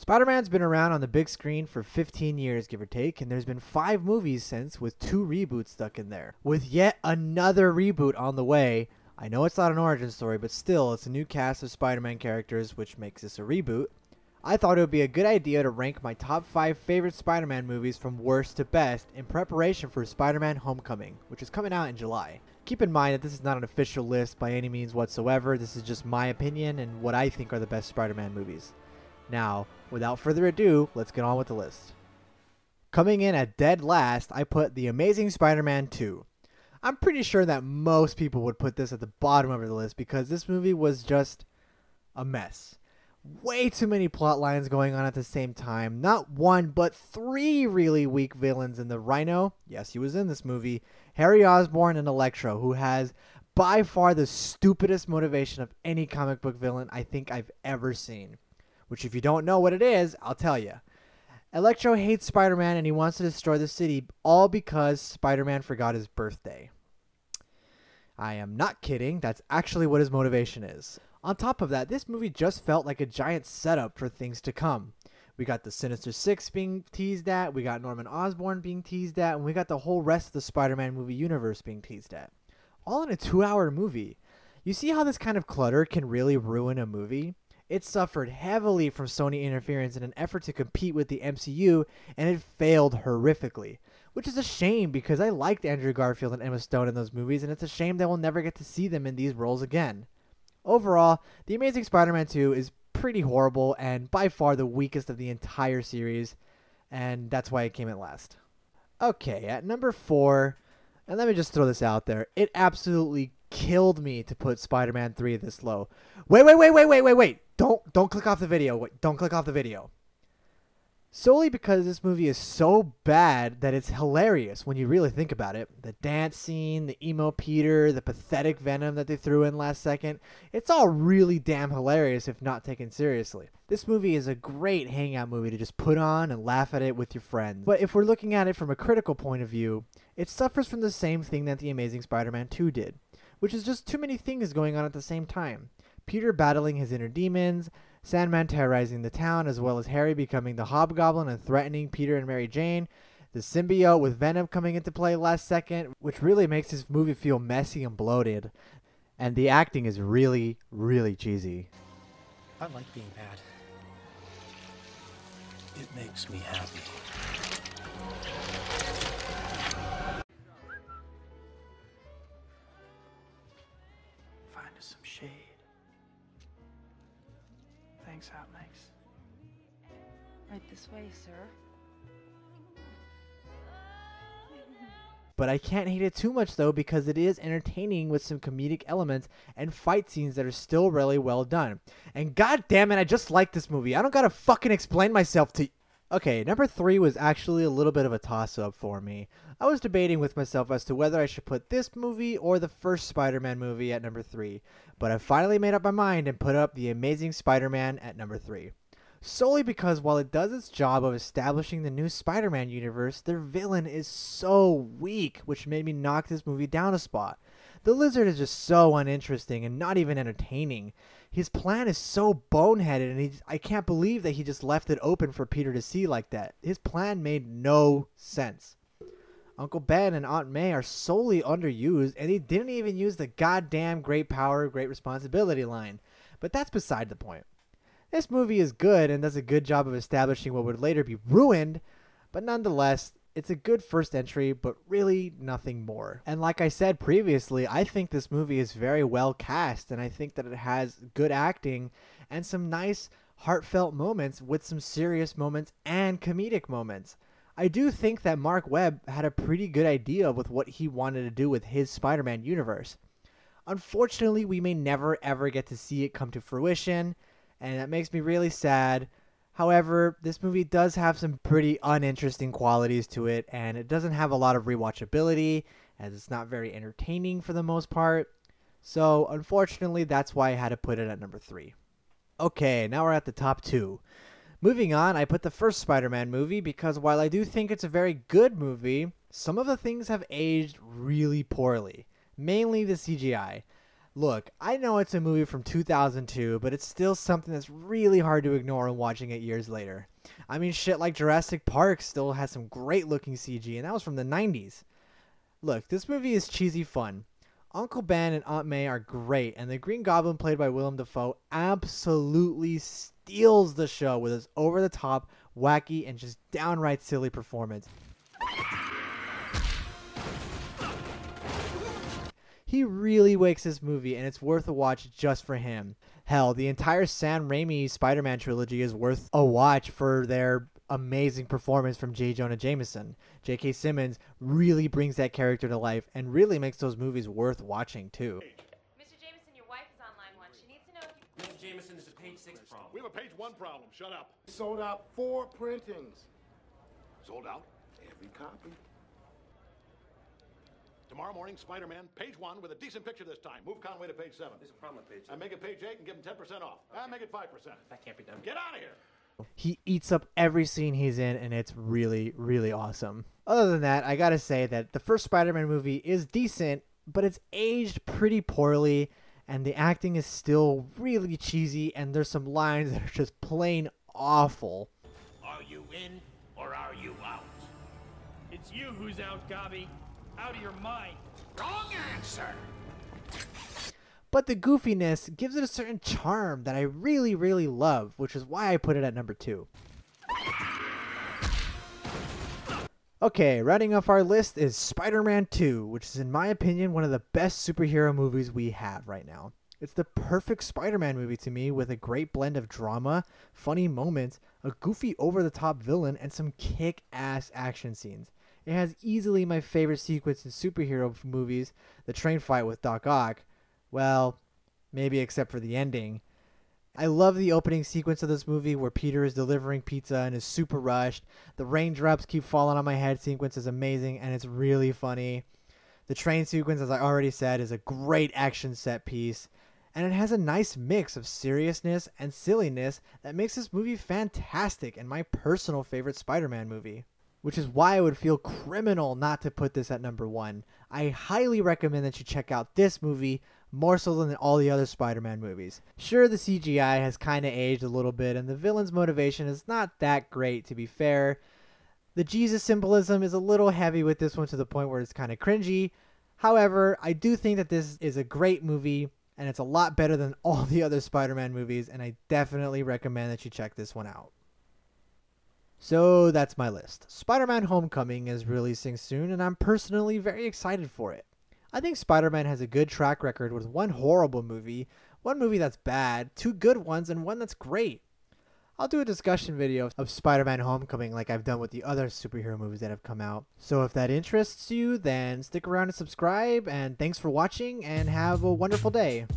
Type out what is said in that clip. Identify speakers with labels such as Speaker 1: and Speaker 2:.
Speaker 1: Spider-Man's been around on the big screen for 15 years, give or take, and there's been 5 movies since, with 2 reboots stuck in there. With yet another reboot on the way, I know it's not an origin story, but still, it's a new cast of Spider-Man characters, which makes this a reboot. I thought it would be a good idea to rank my top 5 favorite Spider-Man movies from worst to best in preparation for Spider-Man Homecoming, which is coming out in July. Keep in mind that this is not an official list by any means whatsoever, this is just my opinion and what I think are the best Spider-Man movies. Now, without further ado, let's get on with the list. Coming in at dead last, I put The Amazing Spider-Man 2. I'm pretty sure that most people would put this at the bottom of the list because this movie was just a mess. Way too many plot lines going on at the same time. Not one, but 3 really weak villains in the Rhino. Yes, he was in this movie. Harry Osborn and Electro, who has by far the stupidest motivation of any comic book villain I think I've ever seen. Which, if you don't know what it is, I'll tell you. Electro hates Spider-Man and he wants to destroy the city, all because Spider-Man forgot his birthday. I am not kidding. That's actually what his motivation is. On top of that, this movie just felt like a giant setup for things to come. We got the Sinister Six being teased at, we got Norman Osborn being teased at, and we got the whole rest of the Spider-Man movie universe being teased at. All in a 2-hour movie. You see how this kind of clutter can really ruin a movie? It suffered heavily from Sony interference in an effort to compete with the MCU, and it failed horrifically. Which is a shame because I liked Andrew Garfield and Emma Stone in those movies, and it's a shame that we'll never get to see them in these roles again. Overall, The Amazing Spider-Man 2 is pretty horrible and by far the weakest of the entire series, and that's why it came at last. Okay, at number 4, and let me just throw this out there, it absolutely killed me to put Spider-Man 3 this low. Wait. Don't click off the video. Wait, don't click off the video. Solely because this movie is so bad that it's hilarious when you really think about it. The dance scene, the emo Peter, the pathetic Venom that they threw in last second. It's all really damn hilarious if not taken seriously. This movie is a great hangout movie to just put on and laugh at it with your friends. But if we're looking at it from a critical point of view, it suffers from the same thing that The Amazing Spider-Man 2 did, which is just too many things going on at the same time. Peter battling his inner demons, Sandman terrorizing the town, as well as Harry becoming the Hobgoblin and threatening Peter and Mary Jane, the symbiote with Venom coming into play last second, which really makes this movie feel messy and bloated. And the acting is really, really cheesy.
Speaker 2: I like being bad. It makes me happy. Find us some shade. Thanks, Hot Mix.
Speaker 3: Right this way, sir.
Speaker 1: But I can't hate it too much though because it is entertaining with some comedic elements and fight scenes that are still really well done. And god damn it, I just like this movie. I don't gotta fucking explain myself to... Okay, number 3 was actually a little bit of a toss-up for me. I was debating with myself as to whether I should put this movie or the first Spider-Man movie at number 3. But I finally made up my mind and put up The Amazing Spider-Man at number 3. Solely because while it does its job of establishing the new Spider-Man universe, their villain is so weak, which made me knock this movie down a spot. The Lizard is just so uninteresting and not even entertaining. His plan is so boneheaded and I can't believe that he just left it open for Peter to see like that. His plan made no sense. Uncle Ben and Aunt May are solely underused and he didn't even use the goddamn great power, great responsibility line. But that's beside the point. This movie is good and does a good job of establishing what would later be ruined, but nonetheless, it's a good first entry, but really nothing more. And like I said previously, I think this movie is very well cast, and I think that it has good acting and some nice heartfelt moments with some serious moments and comedic moments. I do think that Mark Webb had a pretty good idea with what he wanted to do with his Spider-Man universe. Unfortunately, we may never ever get to see it come to fruition, and that makes me really sad. However, this movie does have some pretty uninteresting qualities to it, and it doesn't have a lot of rewatchability, as it's not very entertaining for the most part. So, unfortunately, that's why I had to put it at number 3. Okay, now we're at the top 2. Moving on, I put the first Spider-Man movie because while I do think it's a very good movie, some of the things have aged really poorly, mainly the CGI. Look, I know it's a movie from 2002, but it's still something that's really hard to ignore when watching it years later. I mean, shit like Jurassic Park still has some great looking CG, and that was from the 90s. Look, this movie is cheesy fun. Uncle Ben and Aunt May are great, and the Green Goblin, played by Willem Dafoe, absolutely steals the show with his over-the-top, wacky, and just downright silly performance. He really wakes this movie, and it's worth a watch just for him. Hell, the entire Sam Raimi Spider-Man trilogy is worth a watch for their amazing performance from J. Jonah Jameson. J.K. Simmons really brings that character to life and really makes those movies worth watching too.
Speaker 4: Mr. Jameson, your wife is on line 1. She needs to know if you...
Speaker 5: Mr. Jameson, this is a page 6 problem.
Speaker 6: We have a page 1 problem. Shut up.
Speaker 7: Sold out 4 printings.
Speaker 6: Sold out.
Speaker 7: Every copy.
Speaker 6: Tomorrow morning, Spider-Man, page 1 with a decent picture this time. Move Conway to page 7.
Speaker 5: There's a problem with page 6.
Speaker 6: And make it page 8 and give him 10% off. And make it 5%.
Speaker 5: That can't be done.
Speaker 6: Get out of here.
Speaker 1: He eats up every scene he's in, and it's really, really awesome. Other than that, I gotta say that the first Spider-Man movie is decent, but it's aged pretty poorly, and the acting is still really cheesy, and there's some lines that are just plain awful.
Speaker 5: Are you in or are you out?
Speaker 8: It's you who's out, Gobby. Out of your mind.
Speaker 5: Wrong answer!
Speaker 1: But the goofiness gives it a certain charm that I really, really love, which is why I put it at number 2. Okay, rounding off our list is Spider-Man 2, which is in my opinion one of the best superhero movies we have right now. It's the perfect Spider-Man movie to me, with a great blend of drama, funny moments, a goofy over-the-top villain, and some kick-ass action scenes. It has easily my favorite sequence in superhero movies, the train fight with Doc Ock. Well, maybe except for the ending. I love the opening sequence of this movie where Peter is delivering pizza and is super rushed. The raindrops keep falling on my head sequence is amazing, and it's really funny. The train sequence, as I already said, is a great action set piece. And it has a nice mix of seriousness and silliness that makes this movie fantastic and my personal favorite Spider-Man movie. Which is why I would feel criminal not to put this at number 1. I highly recommend that you check out this movie more so than all the other Spider-Man movies. Sure, the CGI has kind of aged a little bit, and the villain's motivation is not that great, to be fair. The Jesus symbolism is a little heavy with this one to the point where it's kind of cringy. However, I do think that this is a great movie, and it's a lot better than all the other Spider-Man movies, and I definitely recommend that you check this one out. So that's my list. Spider-Man Homecoming is releasing soon, and I'm personally very excited for it. I think Spider-Man has a good track record with one horrible movie, one movie that's bad, 2 good ones, and one that's great. I'll do a discussion video of Spider-Man Homecoming like I've done with the other superhero movies that have come out. So if that interests you, then stick around and subscribe, and thanks for watching, and have a wonderful day.